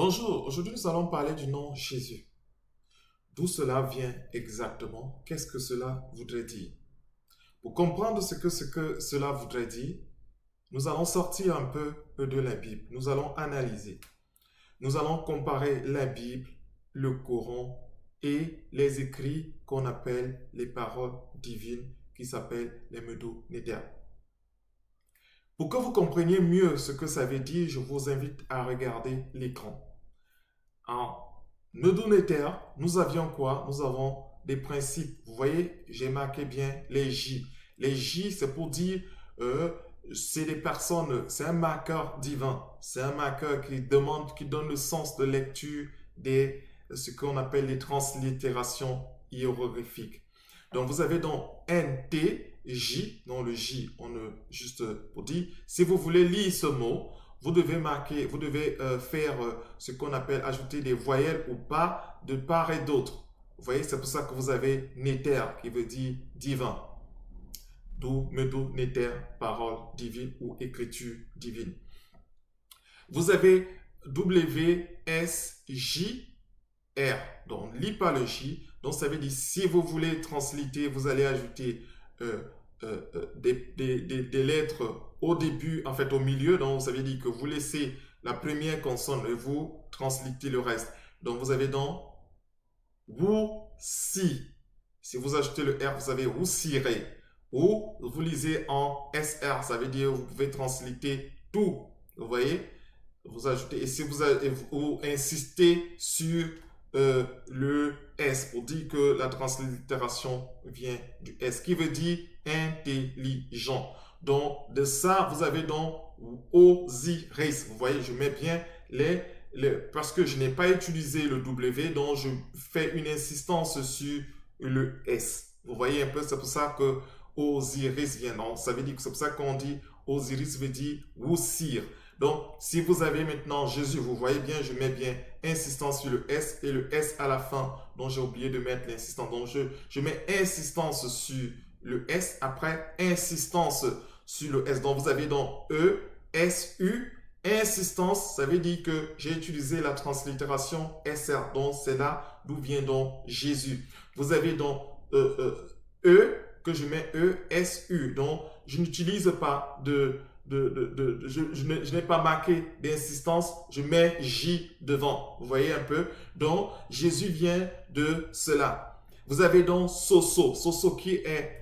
Bonjour, aujourd'hui nous allons parler du nom Jésus. D'où cela vient exactement? Qu'est-ce que cela voudrait dire? Pour comprendre ce que cela voudrait dire, nous allons sortir un peu de la Bible. Nous allons analyser. Nous allons comparer la Bible, le Coran et les écrits qu'on appelle les paroles divines qui s'appellent les Medo Neder. Pour que vous compreniez mieux ce que ça veut dire, je vous invite à regarder l'écran. En Nedonéter, nous avions quoi? Nous avons des principes. Vous voyez, j'ai marqué bien les J. Les J, c'est pour dire, c'est des personnes, c'est un marqueur divin. C'est un marqueur qui demande, qui donne le sens de lecture des, ce qu'on appelle les translittérations hiéroglyphiques. Donc, vous avez donc NT, J, dans le J, on juste pour dire, si vous voulez lire ce mot, vous devez marquer, vous devez faire ce qu'on appelle ajouter des voyelles ou pas de part et d'autre. Vous voyez, c'est pour ça que vous avez néter qui veut dire divin. D'où medo néter, parole divine ou écriture divine. Vous avez W, S, J, R. Donc, lis pas le J. Donc, ça veut dire si vous voulez transliter, vous allez ajouter des lettres au début, en fait au milieu. Donc, ça veut dire que vous laissez la première consonne et vous translitez le reste. Donc, vous avez donc ou si. Si vous ajoutez le R, vous avez ou siré. Ou vous lisez en SR, ça veut dire que vous pouvez transliter tout. Vous voyez? Vous ajoutez, et si vous insistez sur le S pour dire que la translittération vient du S, qui veut dire intelligent. Donc, de ça, vous avez donc Osiris. Vous voyez, je mets bien parce que je n'ai pas utilisé le W, donc je fais une insistance sur le S. Vous voyez un peu, c'est pour ça que Osiris vient. Donc, ça veut dire que c'est pour ça qu'on dit Osiris veut dire Wusir. Donc, si vous avez maintenant Jésus, vous voyez bien, je mets bien insistance sur le S et le S à la fin. Donc, j'ai oublié de mettre l'insistance. Donc, je mets insistance sur le S, après insistance sur le S. Donc, vous avez donc E, S, U. Insistance, ça veut dire que j'ai utilisé la translittération SR. Donc, c'est là d'où vient donc Jésus. Vous avez donc E, que je mets E, S, U. Donc, je n'utilise pas je n'ai pas marqué d'insistance, je mets J devant. Vous voyez un peu? Donc, Jésus vient de cela. Vous avez donc Soso. Soso qui est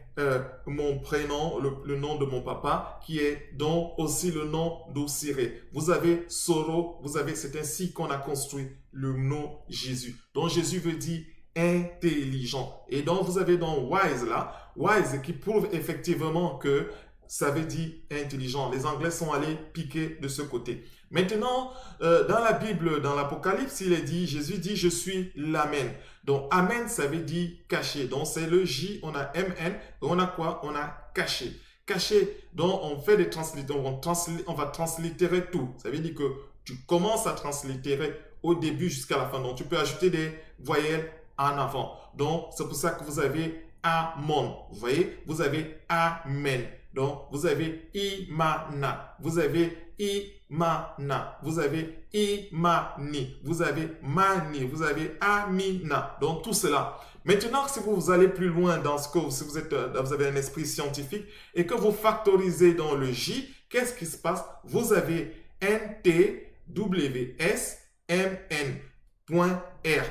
mon prénom, le nom de mon papa, qui est donc aussi le nom d'Osiré. Vous avez Soro, c'est ainsi qu'on a construit le nom Jésus. Donc, Jésus veut dire intelligent. Et donc, vous avez donc wise là, wise qui prouve effectivement que ça veut dire intelligent. Les Anglais sont allés piquer de ce côté. Maintenant, dans la Bible, dans l'Apocalypse, il est dit, Jésus dit, je suis l'Amen. Donc, Amen, ça veut dire caché. Donc, c'est le J, on a MN, et on a quoi? On a caché. Caché, donc on fait des translittérations, on va translittérer tout. Ça veut dire que tu commences à translittérer au début jusqu'à la fin. Donc, tu peux ajouter des voyelles en avant. Donc, c'est pour ça que vous avez Amon. Vous voyez? Vous avez Amen. Donc, vous avez Imana, vous avez Imana, vous avez Imani, vous avez Mani, vous avez Amina. Donc, tout cela. Maintenant, si vous allez plus loin dans ce que si vous avez un esprit scientifique et que vous factorisez dans le J, qu'est-ce qui se passe? Vous avez NTWSMN.R.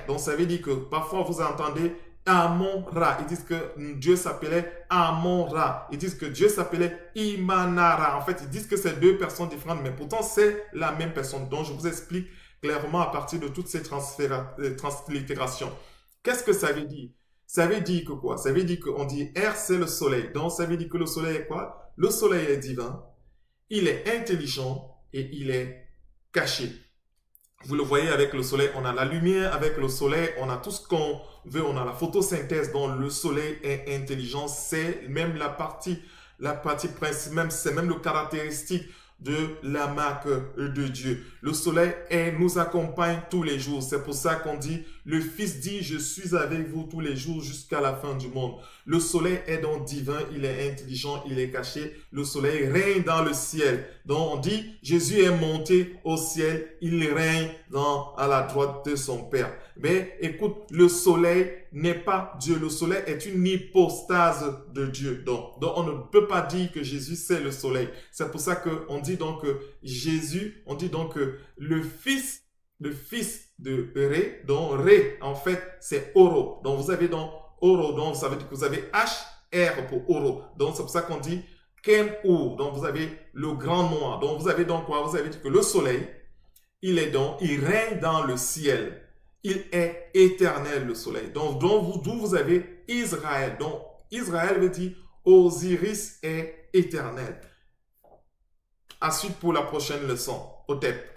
Donc, ça veut dire que parfois vous entendez Amon-Ra. Ils disent que Dieu s'appelait Amon-Ra. Ils disent que Dieu s'appelait Imanara. En fait, ils disent que c'est deux personnes différentes, mais pourtant c'est la même personne. Donc, je vous explique clairement à partir de toutes ces translittérations. Qu'est-ce que ça veut dire? Ça veut dire que quoi? Ça veut dire qu'on dit R, c'est le soleil. Donc, ça veut dire que le soleil est quoi? Le soleil est divin, il est intelligent et il est caché. Vous le voyez avec le soleil, on a la lumière avec le soleil, on a tout ce qu'on veut, on a la photosynthèse dont le soleil est intelligent, c'est même la partie principale, c'est même le caractéristique de la marque de Dieu. Le soleil nous accompagne tous les jours. C'est pour ça qu'on dit, le Fils dit, je suis avec vous tous les jours jusqu'à la fin du monde. Le soleil est donc divin, il est intelligent, il est caché. Le soleil règne dans le ciel. Donc on dit, Jésus est monté au ciel, il règne à la droite de son Père. Mais écoute, le soleil n'est pas Dieu. Le soleil est une hypostase de Dieu. Donc on ne peut pas dire que Jésus c'est le soleil. C'est pour ça qu'on dit donc que Jésus, on dit donc que le fils de Ré, donc Ré en fait c'est Oro. Donc vous avez donc Oro, donc ça veut dire que vous avez HR pour Oro. Donc c'est pour ça qu'on dit Ken-Ou. Donc vous avez le grand noir. Donc vous avez donc quoi? Vous avez dit que le soleil, il règne dans le ciel. Il est éternel, le soleil. Donc d'où vous avez Israël. Donc Israël veut dire Osiris est éternel. À suite pour la prochaine leçon. Au tête.